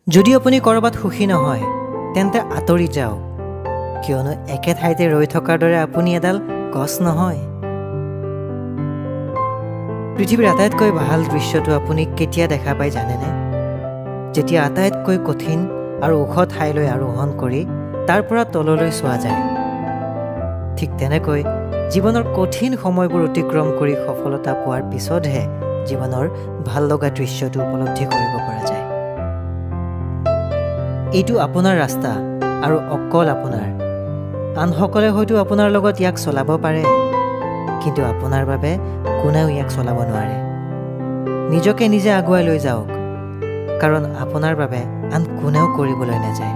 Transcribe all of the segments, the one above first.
যদি আপুনি ক'ৰবাত সুখী নহয় তেন্তে আঁতৰি যাওক, কিয়নো একে ঠাইতে ৰৈ থকাৰ দৰে আপুনি এডাল গছ নহয়। পৃথিৱীৰ আটাইতকৈ ভাল দৃশ্যটো আপুনি কেতিয়া দেখা পায় জানেনে? যেতিয়া আটাইতকৈ কঠিন আৰু ওখ ঠাইলৈ আৰোহণ কৰি তাৰ পৰা তললৈ চোৱা যায়। ঠিক তেনেকৈ জীৱনৰ কঠিন সময়বোৰ অতিক্ৰম কৰি সফলতা পোৱাৰ পিছতহে জীৱনৰ ভাল লগা দৃশ্যটো উপলব্ধি কৰিব পৰা যায়। এইটো আপোনাৰ ৰাস্তা আৰু অকল আপোনাৰ। আনসকলে হয়তো আপোনাৰ লগত ইয়াক চলাব পাৰে, কিন্তু আপোনাৰ বাবে কোনেও ইয়াক চলাব নোৱাৰে। নিজকে নিজে আগুৱাই লৈ যাওক, কাৰণ আপোনাৰ বাবে আন কোনেও কৰিবলৈ নাযায়।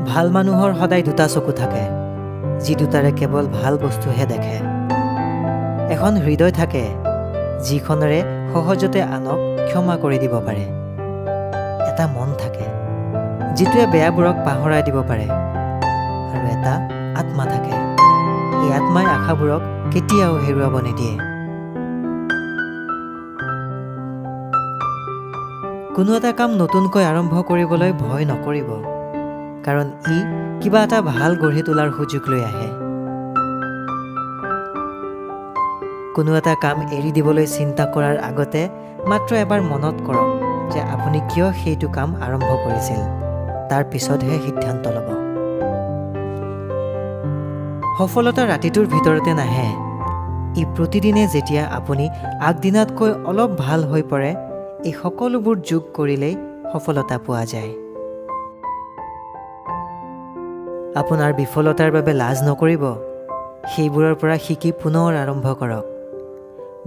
ভাল মানুহৰ সদায় দুটা চকু থাকে, যি দুটাৰে কেৱল ভাল বস্তুহে দেখে। এখন হৃদয় থাকে, যিখনেৰে সহজতে আনক ক্ষমা কৰি দিব পাৰে। এটা মন থাকে, যিটোৱে বেয়াবোৰক পাহৰাই দিব পাৰে। আৰু এটা আত্মা থাকে, এই আত্মাই আশাবোৰক কেতিয়াও হেৰুৱাব নিদিয়ে। কোনো এটা কাম নতুনকৈ আৰম্ভ কৰিবলৈ ভয় নকৰিব, কাৰণ ই কিবা এটা ভাল গঢ়ি তোলাৰ সুযোগ লৈ আহে। কোনো এটা কাম এৰি দিবলৈ চিন্তা কৰাৰ আগতে মাত্ৰ এবাৰ মনত কৰক যে আপুনি কিয় সেইটো কাম আৰম্ভ কৰিছিল। তাৰ পিছতহে সিদ্ধান্ত ল'ব। সফলতা ৰাতিটোৰ ভিতৰতে নাহে, ই প্ৰতিদিনে যেতিয়া আপুনি আগদিনাতকৈ অলপ ভাল হৈ পৰে, এই সকলোবোৰ যোগ কৰিলেই সফলতা পোৱা যায়। আপোনাৰ বিফলতাৰ বাবে লাজ নকৰিব, সেইবোৰৰ পৰা শিকি পুনৰ আৰম্ভ কৰক।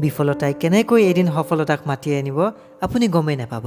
বিফলতাই কেনেকৈ এদিন সফলতাক মাতি আনিব আপুনি গমেই নাপাব।